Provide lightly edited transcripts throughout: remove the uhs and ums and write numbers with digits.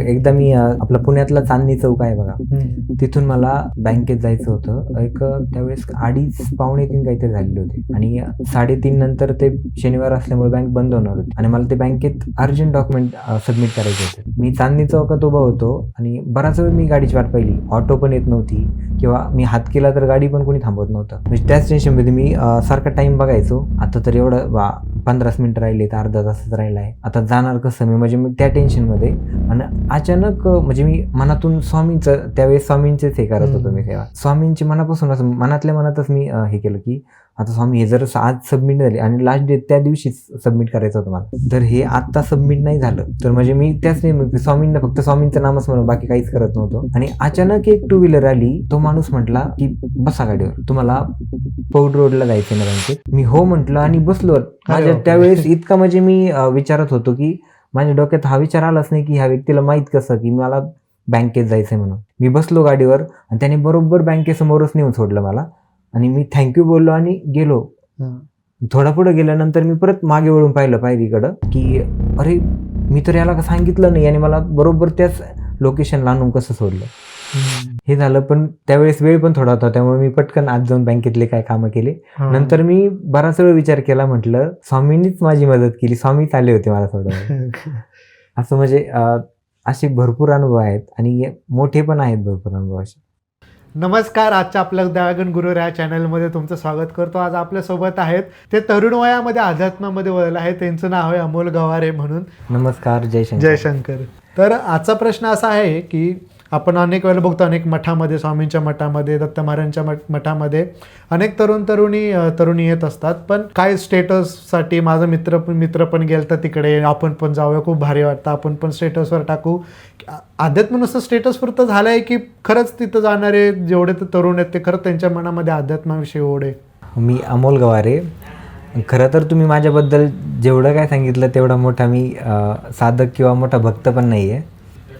एकदा मी आपला पुण्यातला चांदणी चौक आहे बघा, तिथून मला बँकेत जायचं होतं. त्यावेळेस 2:30-2:45 काहीतरी झालेले होते आणि 3:30 नंतर ते शनिवार असल्यामुळे बँक बंद होणार होती आणि मला ते बँकेत अर्जंट डॉक्युमेंट सबमिट करायचे होते. मी चांदणी चौकात उभा होतो आणि बराच वेळ मी गाडीची वाट पाहिली. ऑटो पण येत नव्हती किंवा मी हात केला तर गाडी पण कोणी थांबवत नव्हतं. म्हणजे त्याच टेन्शनमध्ये मी सारखा टाइम बघायचो. आता तर एवढं 15 मिनिटं राहिले तर अर्धा तासच राहिला आहे, आता जाणार कसं मी, म्हणजे मी त्या टेन्शनमध्ये. आणि अचानक म्हणजे मी मनातून स्वामींचं, त्यावेळेस स्वामींचेच हे करत होतो मी तेव्हा. स्वामींची मनापासून असं मनातल्या मनातच मी हे केलं की आता स्वामी हे जर आज सबमिट झाले आणि लास्ट डेट त्या दिवशी सबमिट करायचं होतं मला, तर हे आत्ता सबमिट नाही झालं तर म्हणजे मी त्याच नाही स्वामींना फक्त स्वामींचं नामच म्हणून बाकी काहीच करत नव्हतो. आणि अचानक एक 2 व्हीलर आली. तो माणूस म्हटला की बसा गाडीवर, तुम्हाला पौड रोडला जायचं ना बँकेत. मी हो म्हटलं आणि बसलो. माझ्या त्यावेळेस इतका म्हणजे मी विचारत होतो की माझ्या डोक्यात हा विचार आलाच नाही की ह्या व्यक्तीला माहित कसं की मला बँकेत जायचंय म्हणून. मी बसलो गाडीवर आणि त्याने बरोबर बँकेसमोरच नेऊन सोडलं मला आणि मी थँक्यू बोललो आणि गेलो. थोडा पुढे गेल्यानंतर मी परत मागे वळून पाहिलं पायरीकडं की अरे मी तर याला सांगितलं नाही आणि मला बरोबर त्याच लोकेशनला आणून कसं सोडलं. हे झालं. पण त्यावेळेस वेळ पण थोडा होता, त्यामुळे मी पटकन आज जाऊन बँकेतले काय कामं केले. नंतर मी बराच वेळ विचार केला, म्हटलं स्वामींनीच माझी मदत केली, स्वामीच आले होते मला सोडवायला. असं म्हणजे असे भरपूर अनुभव आहेत आणि मोठे पण आहेत भरपूर अनुभव असे. नमस्कार, आजच्या आपल्या दयागण गुरुवर या चॅनलमध्ये तुमचं स्वागत करतो. आज आपल्यासोबत आहेत ते तरुण वयामध्ये अध्यात्मामध्ये वळलं आहे, त्यांचं नाव आहे अमोल गवारे म्हणून. नमस्कार. जयशंकर. तर आजचा प्रश्न असा आहे की आपण अनेक वेळेला बघतो, अनेक मठामध्ये, स्वामींच्या मठामध्ये, दत्त महाराजांच्या मठामध्ये अनेक तरुणी येत असतात. पण काय स्टेटससाठी, माझा मित्र पण गेलता तिकडे, आपण पण जाऊया, खूप भारी वाटतं, आपण पण स्टेटसवर टाकू. अध्यात्म नुसतं स्टेटसपुरतं झालं आहे की खरंच तिथं जाणारे जेवढे तरुण आहेत ते खरंच त्यांच्या मनामध्ये अध्यात्माविषयी ओढ आहे? मी अमोल गवारे. खरं तर तुम्ही माझ्याबद्दल जेवढं काय सांगितलं तेवढा मोठा मी साधक किंवा मोठा भक्त पण नाही आहे.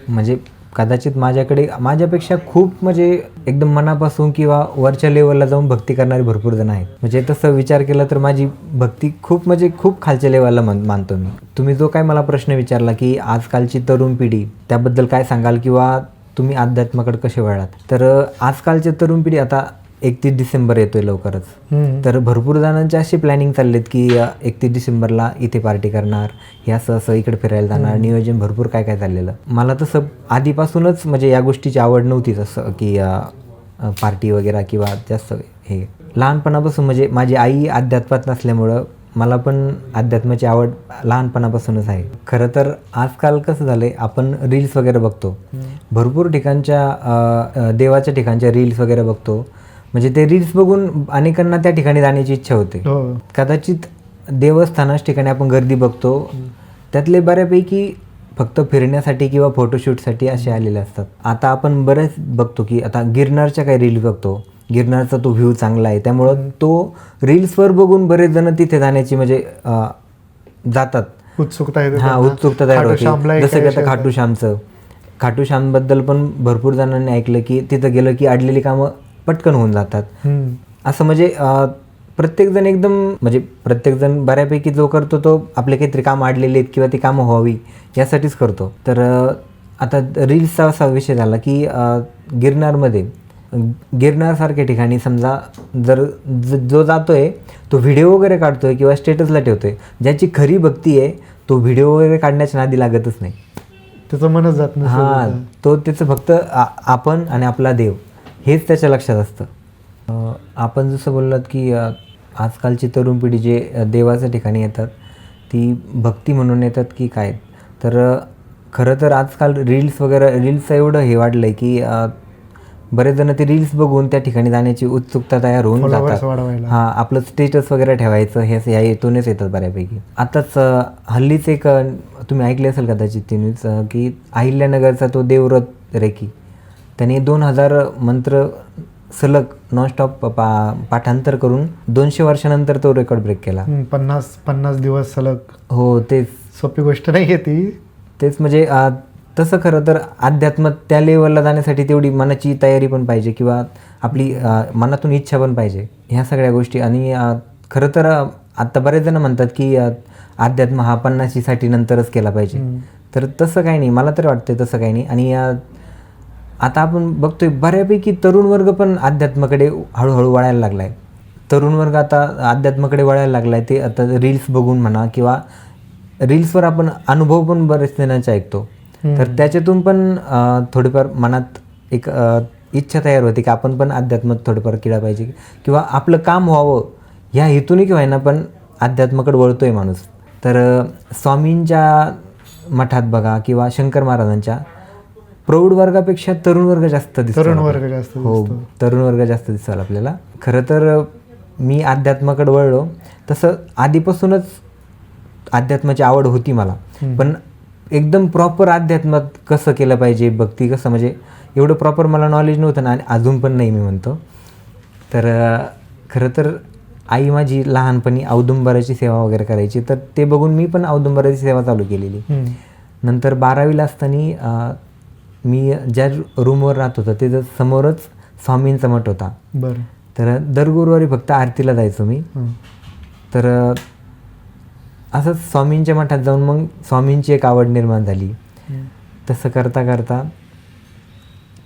म्हणजे कदाचित माझ्यापेक्षा खूप म्हणजे एकदम मनापासून किंवा वरच्या लेवलला जाऊन भक्ती करणारे भरपूर जण आहेत. म्हणजे तसं विचार केला तर माझी भक्ती खूप खालच्या लेवलला मानतो मी. तुम्ही जो काय मला प्रश्न विचारला की आजकालची तरुण पिढी त्याबद्दल काय सांगाल किंवा तुम्ही अध्यात्माकडे कसे वळलात, तर आजकालची तरुण पिढी, आता 31 डिसेंबर येतोय लवकरच, तर भरपूर जणांचे असे प्लॅनिंग चाललेत की 31 डिसेंबरला इथे पार्टी करणार, हे असं इकडे फिरायला जाणार, नियोजन भरपूर काय चाललेलं. मला तसं आधीपासूनच म्हणजे या गोष्टीची आवड नव्हतीच, असं की पार्टी वगैरे किंवा जास्त हे. लहानपणापासून म्हणजे माझी आई अध्यात्मात नसल्यामुळं मला पण अध्यात्माची आवड लहानपणापासूनच आहे. खरं तर आजकाल कसं झालंय, आपण रील्स वगैरे बघतो, भरपूर ठिकाणच्या देवाच्या ठिकाणच्या रील्स वगैरे बघतो. म्हणजे ते रील्स बघून अनेकांना त्या ठिकाणी जाण्याची इच्छा होते. कदाचित देवस्थानाच्या ठिकाणी आपण गर्दी बघतो, त्यातले बऱ्यापैकी फक्त फिरण्यासाठी किंवा फोटोशूटसाठी असे आलेले असतात. आता आपण बरेच बघतो की आता गिरनारच्या काही रील्स बघतो, गिरनारचा तो व्ह्यू चांगला आहे त्यामुळं तो रील्सवर बघून बरेच जण तिथे जाण्याची म्हणजे जातात, उत्सुकता तयार होते. जसं की आता खाटू श्यामबद्दल पण भरपूर जणांनी ऐकलं की तिथं गेलं की अडलेली कामं पटकन होऊन जातात. असं म्हणजे प्रत्येकजण बऱ्यापैकी जो करतो तो आपले काहीतरी कामं अडलेली आहेत किंवा ती कामं व्हावी यासाठीच करतो. तर आता रील्सचा असा विषय झाला की गिरनारसारख्या ठिकाणी समजा जर जो जातोय तो व्हिडिओ वगैरे काढतोय किंवा स्टेटसला ठेवतोय, ज्याची खरी भक्ती आहे तो व्हिडिओ वगैरे काढण्याच्या नादी लागतच नाही, त्याचं मनच जात नाही. तो त्याचं फक्त आपण आणि आपला देव हेच त्याच्या लक्षात असतं. आपण जसं बोललात की आजकालची तरुण पिढी जे देवाच्या ठिकाणी येतात ती भक्ती म्हणून येतात की काय, तर खरं तर आजकाल रील्सचं एवढं हे वाढलं आहे की बरेच जण ते रील्स बघून त्या ठिकाणी जाण्याची उत्सुकता तयार होऊन जातात. आपलं स्टेटस वगैरे ठेवायचं ह्या हेतूनच येतात बऱ्यापैकी. आताच हल्लीच एक तुम्ही ऐकले असेल कदाचित ती न्यूज की अहिल्यानगरचा तो देवव्रत रेकी, त्याने 2000 मंत्र सलग नॉनस्टॉप पाठांतर करून 200 वर्षानंतर तो रेकॉर्ड ब्रेक केला. 50 दिवस सलग. हो, तेच सोपी गोष्ट नाही आहे ती. तेच म्हणजे तसं खरं तर अध्यात्म त्या लेवलला जाण्यासाठी तेवढी मनाची तयारी पण पाहिजे किंवा आपली मनातून इच्छा पण पाहिजे, ह्या सगळ्या गोष्टी. आणि खरं तर आत्ता बरेच जण म्हणतात की अध्यात्म हा 50साठी नंतरच केला पाहिजे. तर तसं काही नाही, मला तरी वाटतं तसं काही नाही. आणि आता आपण बघतोय बऱ्यापैकी तरुण वर्ग पण अध्यात्माकडे हळूहळू वळायला लागला आहे. तरुण वर्ग आता अध्यात्माकडे वळायला लागला आहे. ते आता रील्स बघून म्हणा किंवा रील्सवर आपण अनुभव पण बरेच जणांचे ऐकतो. तर त्याच्यातून पण थोडीफार मनात एक इच्छा तयार होते की आपण पण अध्यात्मात थोडंफार केलं पाहिजे किंवा आपलं काम व्हावं ह्या हेतूने की व्हायना पण अध्यात्माकडे वळतोय माणूस. तर स्वामींच्या मठात बघा किंवा शंकर महाराजांच्या प्रौढ वर्गापेक्षा तरुण वर्ग जास्त दिसतो. तरुण वर्ग जास्त हो, तरुण वर्ग जास्त दिसतो आपल्याला. खरं तर मी अध्यात्माकडे वळलो तसं आधीपासूनच अध्यात्माची आवड होती मला, पण एकदम प्रॉपर अध्यात्मात कसं केलं पाहिजे, भक्ती कसं, म्हणजे एवढं प्रॉपर मला नॉलेज नव्हतं ना, आणि अजून पण नाही मी म्हणतो. तर खरं तर आई माझी लहानपणी औदुंबराची सेवा वगैरे करायची, तर ते बघून मी पण औदुंबराची सेवा चालू केलेली. नंतर 12वीला असताना मी ज्या रूमवर राहत होतो ते समोरच स्वामींचा मठ होता. बरं. तर दर गुरुवारी फक्त आरतीला जायचो मी. तर असंच स्वामींच्या मठात जाऊन मग स्वामींची एक आवड निर्माण झाली. तसं करता करता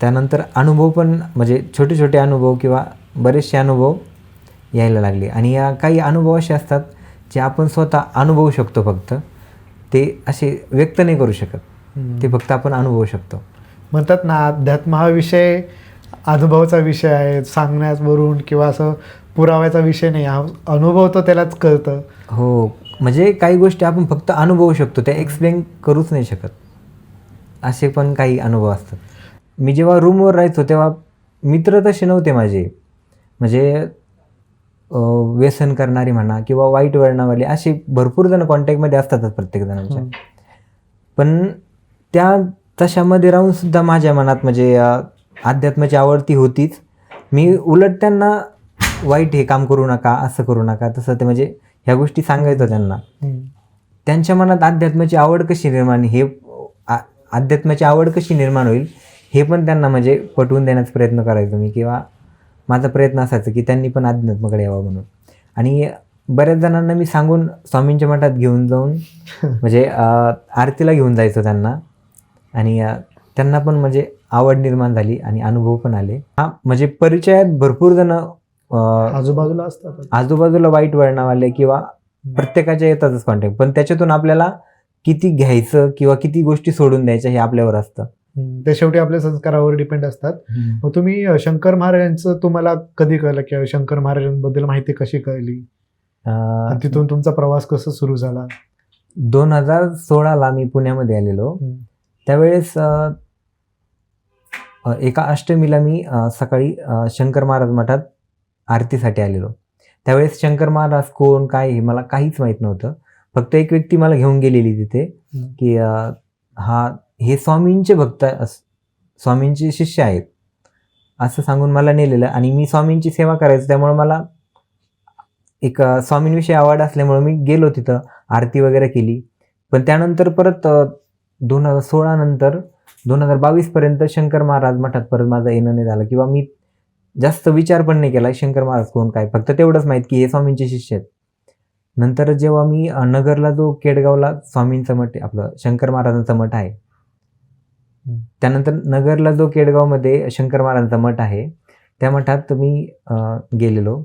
त्यानंतर अनुभव पण, म्हणजे छोटे छोटे अनुभव किंवा बरेचसे अनुभव यायला लागले. आणि या काही अनुभव असे असतात जे आपण स्वतः अनुभवू शकतो, फक्त ते असे व्यक्त नाही करू शकत, ते फक्त आपण अनुभवू शकतो. म्हणतात ना, अध्यात्म हा विषय अनुभवाचा विषय आहे, सांगण्यावरून किंवा असं पुराव्याचा विषय नाही. हा अनुभव तो त्यालाच कळतं. हो, म्हणजे काही गोष्टी आपण फक्त अनुभवू शकतो, त्या एक्सप्लेन करूच नाही शकत, असे पण काही अनुभव असतात. मी जेव्हा रूमवर राहायचो तेव्हा मित्र तसे नव्हते माझे, म्हणजे व्यसन करणारे म्हणा किंवा वाईट वळणावाले असे भरपूर जण कॉन्टॅक्टमध्ये असतातच प्रत्येक जणांच्या. पण त्या तशामध्ये राहून सुद्धा माझ्या मनात म्हणजे अध्यात्माची आवड ती होतीच. मी उलट त्यांना वाईट हे काम करू नका, असं करू नका, तसं ते, म्हणजे ह्या गोष्टी सांगायचो त्यांना. त्यांच्या मनात अध्यात्माची आवड कशी निर्माण, हे अध्यात्माची आवड कशी निर्माण होईल हे पण त्यांना म्हणजे पटवून देण्याचा प्रयत्न करायचो मी, किंवा माझा प्रयत्न असायचा की त्यांनी पण अध्यात्माकडे यावं म्हणून. आणि बऱ्याच जणांना मी सांगून स्वामींच्या मठात घेऊन जाऊन म्हणजे आरतीला घेऊन जायचो त्यांना, आणि त्यांना पण म्हणजे आवड निर्माण झाली आणि अनुभव पण आले. हा, म्हणजे परिचयात भरपूर जण आजूबाजूला असतात, आजूबाजूला वाईट वळणावाले किंवा प्रत्येकाच्या येतातच कॉन्टॅक्ट, पण त्याच्यातून आपल्याला किती घ्यायचं किंवा किती गोष्टी सोडून द्यायच्या हे आपल्यावर असतं. ते शेवटी आपल्या संस्कारावर डिपेंड असतात. मग तुम्ही शंकर महाराजांचं तुम्हाला कधी कळलं किंवा शंकर महाराजांबद्दल माहिती कशी कळली, तिथून तुमचा प्रवास कसा सुरू झाला? 2016ला मी पुण्यामध्ये आलेलो. त्यावेळेस एका अष्टमीला मी सकाळी शंकर महाराज मठात आरतीसाठी आलेलो. त्यावेळेस शंकर महाराज कोण काय हे मला काहीच माहीत नव्हतं. फक्त एक व्यक्ती मला घेऊन गेलेली तिथे की हे स्वामींचे भक्त, स्वामींचे शिष्य आहेत असं सांगून मला नेलेलं. आणि मी स्वामींची सेवा करायचो, त्यामुळे मला एक स्वामींविषयी आवड असल्यामुळे मी गेलो तिथं, आरती वगैरे केली. पण त्यानंतर परत 2016 नंतर 2022 पर्यंत शंकर महाराज मठात परत माझं येणं नाही झालं, किंवा मी जास्त विचार पण नाही केला शंकर महाराज कोण काय, फक्त तेवढंच माहीत की हे स्वामींचे शिष्य आहेत. नंतर जेव्हा मी नगरला जो केडगावला स्वामींचा मठ, आपलं शंकर महाराजांचा मठ आहे, त्यानंतर नगरला जो केडगावमध्ये शंकर महाराजांचा मठ आहे त्या मठात मी गेलेलो.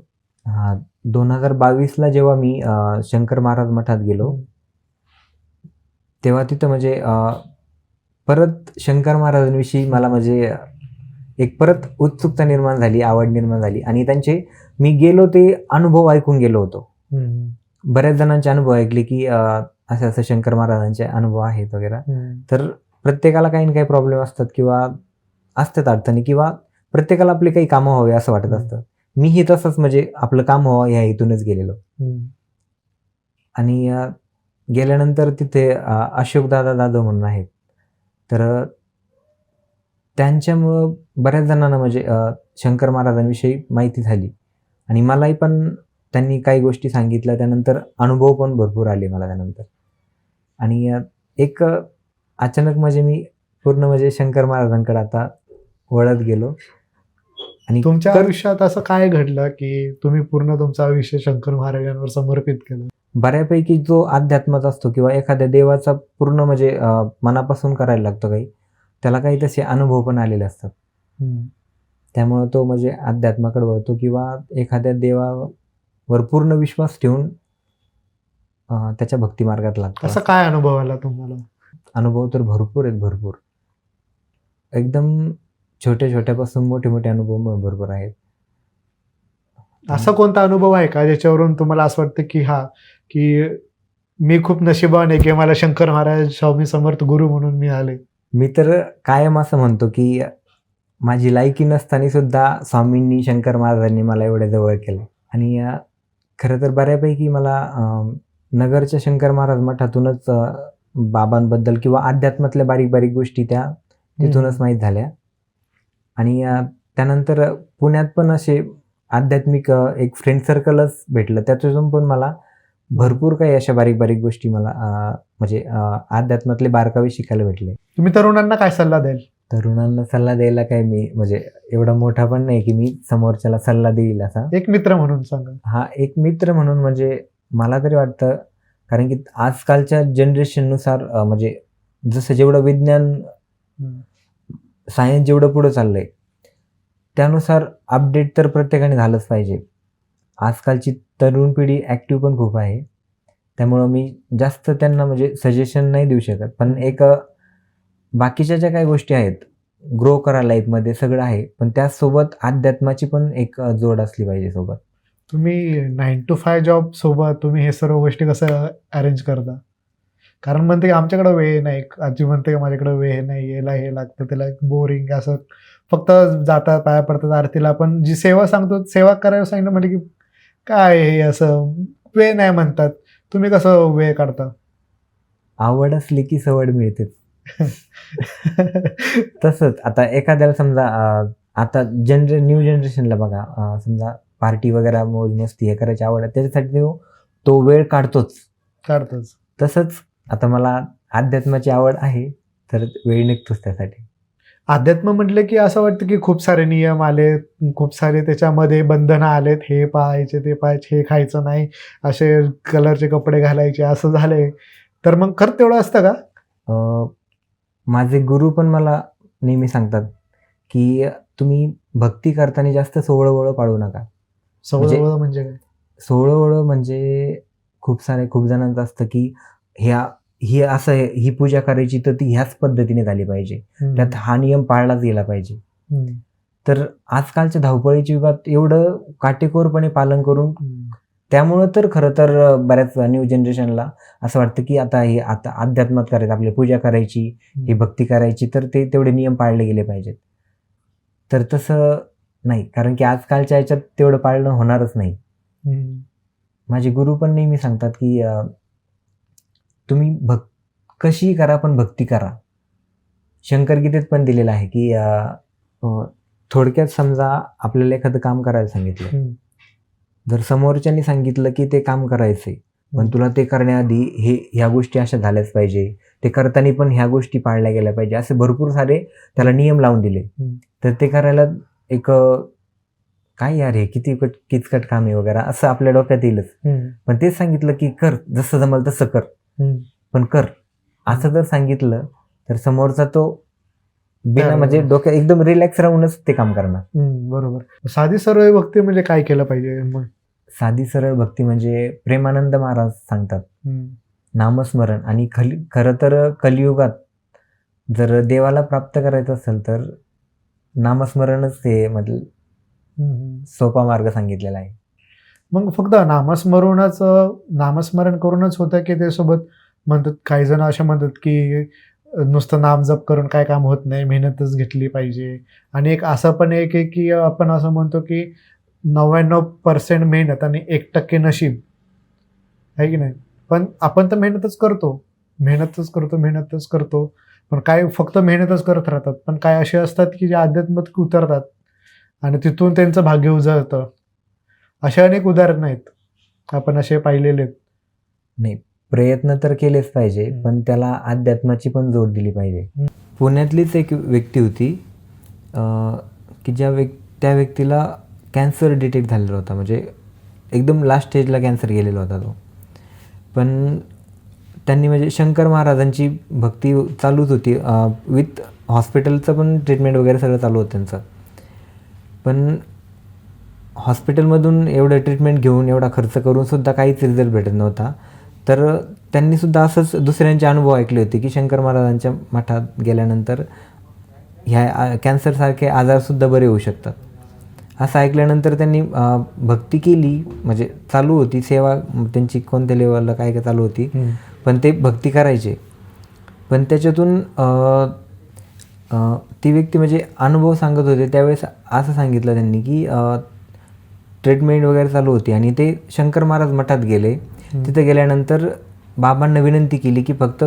2022ला जेव्हा मी शंकर महाराज मठात गेलो तेव्हा तिथं म्हणजे परत शंकर महाराजांविषयी मला म्हणजे एक परत उत्सुकता निर्माण झाली, आवड निर्माण झाली. आणि त्यांचे मी गेलो ते अनुभव ऐकून गेलो होतो. बऱ्याच जणांचे अनुभव ऐकले की असे असं शंकर महाराजांचे अनुभव आहेत वगैरे. तर प्रत्येकाला काही ना काही प्रॉब्लेम असतात किंवा असतात अडचणी, किंवा प्रत्येकाला आपली काही कामं व्हावी असं वाटत असतं. मीही तसंच म्हणजे आपलं काम व्हावं ह्या इथूनच गेलेलो. आणि गेल्यानंतर तिथे अशोकदादा जाधव म्हणून आहेत, तर त्यांच्यामुळं बऱ्याच जणांना म्हणजे शंकर महाराजांविषयी माहिती झाली. आणि मलाही पण त्यांनी काही गोष्टी सांगितल्या, त्यानंतर अनुभव पण भरपूर आले मला त्यानंतर. आणि एक अचानक म्हणजे मी पूर्ण म्हणजे शंकर महाराजांकडे आता वळत गेलो. आणि तुमच्या आयुष्यात असं काय घडलं की तुम्ही पूर्ण तुमचं आयुष्य शंकर महाराजांवर समर्पित केलं? बऱ्यापैकी जो अध्यात्माचा असतो किंवा एखाद्या देवाचा पूर्ण म्हणजे मनापासून करायला लागतो काही, त्याला काही तसे अनुभव पण आलेले असतात. त्यामुळं तो म्हणजे अध्यात्माकडे वळतो किंवा एखाद्या देवावर पूर्ण विश्वास ठेवून त्याच्या भक्ती मार्गात लागतो. असा काय अनुभव आला तुम्हाला? अनुभव तर भरपूर आहेत, भरपूर. एकदम छोट्या-छोट्यापासून मोठे-मोठे अनुभव भरपूर आहेत. असा कोणता अनुभव आहे का ज्याच्यावरून तुम्हाला असं वाटतं की मी खूप नशिबान आहे की मला शंकर महाराज स्वामी समर्थ गुरु म्हणून मिळाले? मी तर कायम असं म्हणतो की माझी लायकी नसताना सुद्धा स्वामींनी, शंकर महाराजांनी मला एवढ्या जवळ केलं. आणि खरं तर बऱ्यापैकी मला नगरच्या शंकर महाराज मठातूनच बाबांबद्दल किंवा अध्यात्मातल्या बारीक-बारीक गोष्टी त्या तिथूनच माहीत झाल्या. आणि त्यानंतर पुण्यात पण असे आध्यात्मिक एक फ्रेंड सर्कलच भेटलं. त्याच्यातून पण मला भरपूर काही अशा बारीक-बारीक गोष्टी मला म्हणजे अध्यात्मातले बारकावे शिकायला भेटले. तुम्ही तरुणांना काय सल्ला द्याल? तरुणांना सल्ला द्यायला काय मी म्हणजे एवढा मोठा पण नाही की मी समोरच्याला सल्ला देईल असा. एक मित्र म्हणून सांगा. हा, एक मित्र म्हणून म्हणजे मला तरी वाटतं, कारण की आजकालच्या जनरेशननुसार म्हणजे जसं जेवढं विज्ञान, सायन्स जेवढं पुढं चाललंय त्यानुसार अपडेट तर प्रत्येकाने झालंच पाहिजे. आजकालची तरुण पिढी ॲक्टिव्ह पण खूप आहे. त्यामुळं मी जास्त त्यांना म्हणजे सजेशन नाही देऊ शकत. पण एक बाकीच्या ज्या काही गोष्टी आहेत, ग्रो करा लाईफमध्ये सगळं आहे, पण त्यासोबत अध्यात्माची पण एक जोड असली पाहिजे सोबत. तुम्ही 9 to 5 जॉब सोबत तुम्ही हे सर्व गोष्टी कसं अरेंज करता? कारण म्हणते की आमच्याकडे वेळ नाही, आजी म्हणते की माझ्याकडे वेळ नाही, यायला हे लागतं, त्याला बोरिंग असं फक्त जातात, पाया पडतात आरतीला. पण जी सेवा सांगतो, सेवा करायला सांगितलं म्हणजे की काय हे असं वेळ नाही म्हणतात. तुम्ही कसं वेळ काढता? आवड असली की सवड मिळतेच. तसंच आता एखाद्याला समजा आता न्यू जनरेशनला बघा, समजा पार्टी वगैरे मौज मस्ती हे करायची आवड आहे, त्याच्यासाठी तो वेळ काढतोच. तसंच आता मला अध्यात्माची आवड आहे, तर वेळ निघतोच त्यासाठी. अध्यात्म म्हटलं की असं वाटतं की खूप सारे नियम आलेत, खूप सारे त्याच्यामध्ये बंधनं आलेत, हे पाहायचे, ते पाहायचे, हे खायचं नाही, असे कलरचे कपडे घालायचे, असं झालंय. तर मग खरं तेवढं असतं का? माझे गुरु पण मला नेहमी सांगतात की तुम्ही भक्ती करताना जास्त सोवळं पाळू नका. सोवळं म्हणजे काय? सोवळं म्हणजे खूप जणांचं असतं की ही असं ही पूजा करायची तर ती ह्याच पद्धतीने झाली पाहिजे, त्यात हा नियम पाळलाच गेला पाहिजे. तर आजकालच्या धावपळीच्या युगात एवढं काटेकोरपणे पालन करून त्यामुळं तर खरं तर बऱ्याच न्यू जनरेशनला असं वाटतं की आता अध्यात्मात करायचं, आपली पूजा करायची, ही भक्ती करायची, तर ते तेवढे नियम पाळले गेले पाहिजेत. तर तसं नाही, कारण की आजकालच्या ह्याच्यात तेवढं पाळणं होणारच नाही. माझे गुरु पण नेहमी सांगतात की तुम्ही कशीही करा पण भक्ती करा. शंकरगीतेत पण दिलेलं आहे की थोडक्यात समजा आपल्याला एखादं काम करायला सांगितलं, जर समोरच्यानी सांगितलं की ते काम करायचंय, पण तुला ते करण्याआधी ह्या गोष्टी अशा झाल्याच पाहिजे, ते करताना पण ह्या गोष्टी पाळल्या गेल्या पाहिजे, असे भरपूर सारे त्याला नियम लावून दिले. तर ते करायला एक काय यार हे किती किचकट काम आहे वगैरे असं आपल्या डोक्यात येईलच. पण तेच सांगितलं की कर, जसं जमल तसं कर, पण कर असं जर सांगितलं तर समोरचा तो बिना म्हणजे डोक्यात एकदम रिलॅक्स राहूनच ते काम करणार. बरोबर. साधी सरळ भक्ती म्हणजे काय केलं पाहिजे? मग साधी सरळ भक्ती म्हणजे प्रेमानंद महाराज सांगतात नामस्मरण. आणि खरं तर कलियुगात जर देवाला प्राप्त करायचं असेल तर नामस्मरणच ते म्हणजे सोपा मार्ग सांगितलेला आहे. मग फक्त नामस्मरण करूनच होतं की ते सोबत म्हणतात, काही जण असे म्हणतात की नुसतं नाम जप करून काय काम होत नाही, मेहनतच घेतली पाहिजे. आणि एक असं पण एक आहे की आपण असं म्हणतो की 99% मेहनत आणि 1% नशीब आहे की नाही. पण आपण तर मेहनतच करतो. पण काय फक्त मेहनतच करत राहतात. पण काय असे असतात की जे अध्यात्मात उतरतात आणि तिथून त्यांचं भाग्य उजळतं. असे अनेक उदाहरण आहेत, आपण असे पाहिलेले आहेत. नाही, प्रयत्न तर केलेच पाहिजे, पण त्याला अध्यात्माची पण जोड दिली पाहिजे. पुण्यातलीच एक व्यक्ती होती की त्या व्यक्तीला कॅन्सर डिटेक्ट झालेला होता, म्हणजे एकदम लास्ट स्टेजला कॅन्सर गेलेला होता तो. पण त्यांनी म्हणजे शंकर महाराजांची भक्ती चालूच होती, विथ हॉस्पिटलचं पण ट्रीटमेंट वगैरे सगळं चालू होतं त्यांचं. पण हॉस्पिटलमधून एवढं ट्रीटमेंट घेऊन एवढा खर्च करूनसुद्धा काहीच रिझल्ट भेटत नव्हता. तर त्यांनीसुद्धा असंच दुसऱ्यांचे अनुभव ऐकले होते की शंकर महाराजांच्या मठात गेल्यानंतर ह्या कॅन्सरसारखे आजारसुद्धा बरे होऊ शकतात. असं ऐकल्यानंतर त्यांनी भक्ती केली, म्हणजे चालू होती सेवा त्यांची कोणत्या लेवलला काय काय चालू होती, पण ते भक्ती करायचे. पण त्याच्यातून ती व्यक्ती म्हणजे अनुभव सांगत होते त्यावेळेस असं सांगितलं त्यांनी की ट्रीटमेंट वगैरे चालू होती आणि ते शंकर महाराज मठात गेले. तिथे गेल्यानंतर बाबांना विनंती केली की फक्त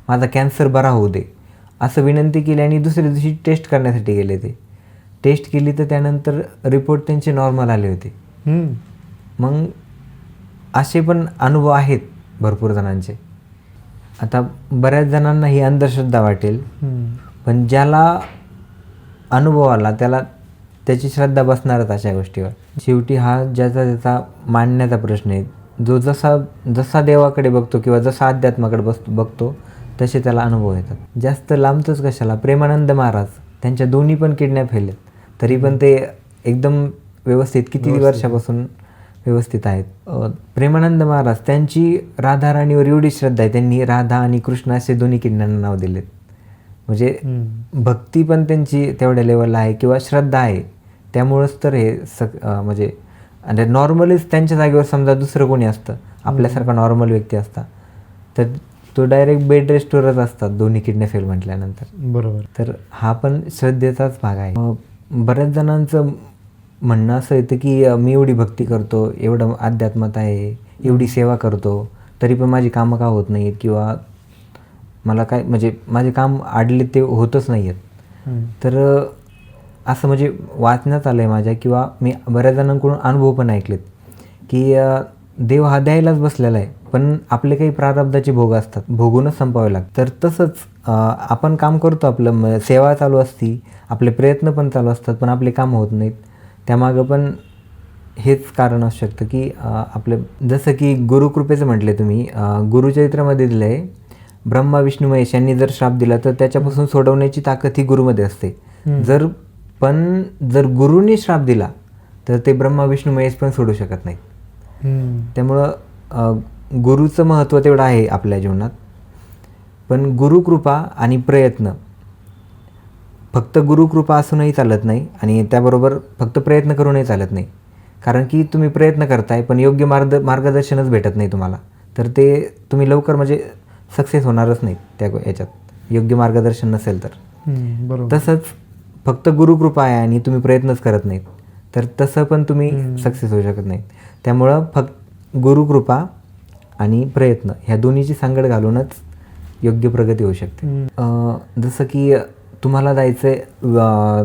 माझा कॅन्सर बरा होऊ दे, असं विनंती केली आणि दुसऱ्या दिवशी टेस्ट करण्यासाठी गेले. ते टेस्ट केली तर त्यानंतर रिपोर्ट त्यांचे नॉर्मल आले होते. मग असे पण अनुभव आहेत भरपूर जणांचे. आता बऱ्याच जणांना ही अंधश्रद्धा वाटेल, पण ज्याला अनुभव आला त्याला त्याची श्रद्धा बसणारच अशा गोष्टीवर. शेवटी हा ज्याचा त्याचा मानण्याचा प्रश्न आहे. जो जसा देवाकडे बघतो किंवा जसा अध्यात्माकडे बघतो तसे त्याला अनुभव येतात. जास्त लांबतच कशाला, प्रेमानंद महाराज त्यांच्या दोन्ही पण किडन्या फेललेत, तरी पण ते एकदम व्यवस्थित किती वर्षापासून व्यवस्थित आहेत. प्रेमानंद महाराज त्यांची राधा राणीवर एवढी श्रद्धा आहे, त्यांनी राधा आणि कृष्ण असे दोन्ही किडन्यांना नाव दिलेत. म्हणजे भक्ती पण त्यांची तेवढ्या लेवलला आहे किंवा श्रद्धा आहे, त्यामुळंच तर हे म्हणजे आणि नॉर्मलीच त्यांच्या जागेवर समजा दुसरं कोणी असतं आपल्यासारखा नॉर्मल व्यक्ती असता तर तो डायरेक्ट बेड रेस्टवरच असतात दोन्ही किडनी फेल म्हटल्यानंतर. बरोबर. तर हा पण श्रद्धेचाच भाग आहे. बऱ्याच जणांचं म्हणणं असं येतं की मी एवढी भक्ती करतो, एवढं अध्यात्मात आहे, एवढी सेवा करतो, तरी पण माझी कामं का होत नाहीत किंवा मला काय म्हणजे माझे काम आडले ते होतच नाही आहेत. तर असं म्हणजे वाचण्यात आलं आहे माझ्या किंवा मी बऱ्याच जणांकडून अनुभव पण ऐकलेत की देव हा द्यायलाच बसलेला आहे, पण आपले काही प्रारब्धाचे भोग असतात, भोगूनच संपावे लागतात. तर तसंच आपण काम करतो, आपलं सेवा चालू असती, आपले प्रयत्न पण चालू असतात, पण आपले काम होत नाहीत. त्यामागं पण हेच कारण असू शकतं की आपलं जसं की गुरुकृपेचं म्हटले तुम्ही, गुरुचरित्रामध्ये दिलं आहे ब्रह्मा विष्णू महेश यांनी जर श्राप दिला तर त्याच्यापासून सोडवण्याची ताकद ही गुरुमध्ये असते. जर गुरुनी श्राप दिला तर ते ब्रह्मा विष्णू महेश पण सोडू शकत नाहीत. त्यामुळं गुरुचं महत्त्व तेवढं आहे आपल्या जीवनात. पण गुरुकृपा आणि प्रयत्न, फक्त गुरुकृपा असूनही चालत नाही आणि त्याबरोबर फक्त प्रयत्न करूनही चालत नाही. कारण की तुम्ही प्रयत्न करताय पण योग्य मार्गदर्शनच भेटत नाही तुम्हाला, तर ते तुम्ही लवकर म्हणजे सक्सेस होणारच नाही त्या याच्यात, योग्य मार्गदर्शन नसेल तर. बरोबर. तसंच फक्त गुरुकृपा आहे आणि तुम्ही प्रयत्नच करत नाहीत तर तसं पण तुम्ही सक्सेस होऊ शकत नाही. त्यामुळं फक्त गुरुकृपा आणि प्रयत्न ह्या दोन्हीची सांगड घालूनच योग्य प्रगती होऊ शकते. जसं की तुम्हाला जायचं आहे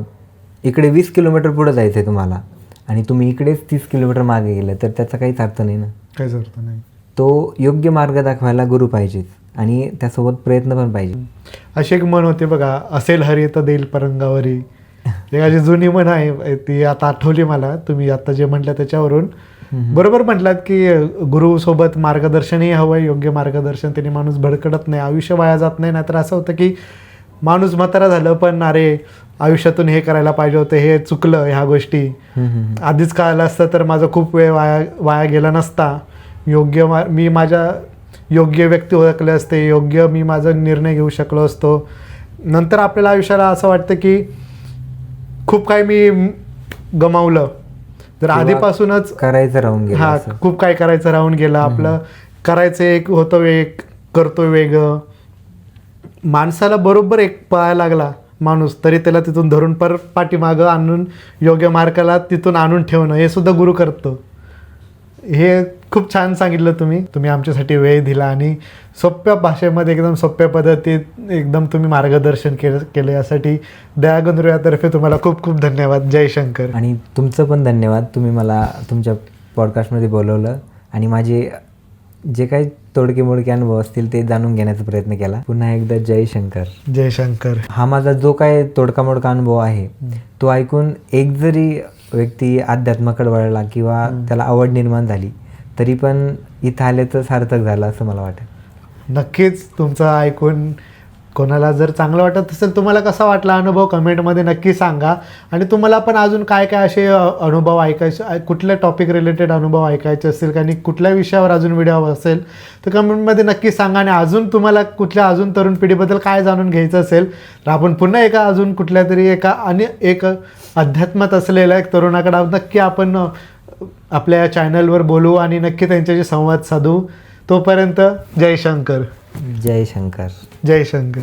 इकडे 20 किलोमीटर पुढं जायचं आहे तुम्हाला आणि तुम्ही इकडेच 30 किलोमीटर मागे गेलं तर त्याचा काहीच अर्थ नाही ना. काहीच अर्थ नाही. तो योग्य मार्ग दाखवायला गुरु पाहिजेच आणि त्यासोबत प्रयत्न पण पाहिजे. अशी एक म्हण होते बघा, असेल हरी तर देईल परंगावरी. एक अशी जुनी म्हण आहे, ती आता आठवली मला, तुम्ही आता जे म्हटलं त्याच्यावरून. बरोबर म्हटलात की गुरुसोबत मार्गदर्शनही हवं आहे, योग्य मार्गदर्शन. त्याने माणूस भडकडत नाही, आयुष्य वाया जात नाही. नाहीतर असं होतं की माणूस म्हातारा झालं पण अरे आयुष्यातून हे करायला पाहिजे होतं, हे चुकलं, ह्या गोष्टी आधीच कळालं असतं तर माझा खूप वेळ वाया गेला नसता, मी माझ्या योग्य व्यक्ती ओळखले असते, योग्य मी माझा निर्णय घेऊ शकलो असतो. नंतर आपल्याला आयुष्याला असं वाटतं की खूप काही मी गमावलं, जर आधीपासूनच करायचं राहून गेलं. हा, खूप काही करायचं राहून गेलं. आपलं करायचं एक होतं, एक करतो वेगळं. माणसाला बरोबर एक पळायला लागला माणूस तरी त्याला तिथून धरून परत पाठीमागं आणून योग्य मार्गाला तिथून आणून ठेवणं हे सुद्धा गुरु करतो. हे खूप छान सांगितलं तुम्ही आमच्यासाठी वेळ दिला आणि सोप्या भाषेमध्ये एकदम सोप्या पद्धतीत एकदम तुम्ही मार्गदर्शन केलं यासाठी दया गुंजरूयातर्फे तुम्हाला खूप खूप धन्यवाद. जय शंकर. आणि तुमचं पण धन्यवाद, तुम्ही मला तुमच्या पॉडकास्टमध्ये बोलवलं आणि माझे जे काही तोडके मोडके अनुभव असतील ते जाणून घेण्याचा प्रयत्न केला. पुन्हा एकदा जय शंकर. जय शंकर. हा माझा जो काय तोडका मोडका अनुभव आहे तो ऐकून एक जरी व्यक्ती अध्यात्माकडे वळला किंवा त्याला आवड निर्माण झाली तरी पण इथं आल्याचं सार्थक झालं असं मला वाटतं. नक्कीच तुमचं ऐकून कोणाला जर चांगलं वाटत असेल, तुम्हाला कसा वाटला अनुभव कमेंटमध्ये नक्की सांगा. आणि तुम्हाला पण अजून काय काय असे अनुभव ऐकायचे, कुठल्या टॉपिक रिलेटेड अनुभव ऐकायचे असतील आणि कुठल्या विषयावर अजून व्हिडिओ असेल तर कमेंटमध्ये नक्की सांगा. आणि अजून तुम्हाला कुठल्या अजून तरुण पिढीबद्दल काय जाणून घ्यायचं असेल तर आपण पुन्हा एका अजून कुठल्या तरी एक अध्यात्मात असलेल्या एक तरुणाकडे नक्की आपण आपल्या चॅनलवर बोलू आणि नक्की त्यांच्याशी संवाद साधू. तोपर्यंत जय शंकर. जय शंकर. जय शंकर.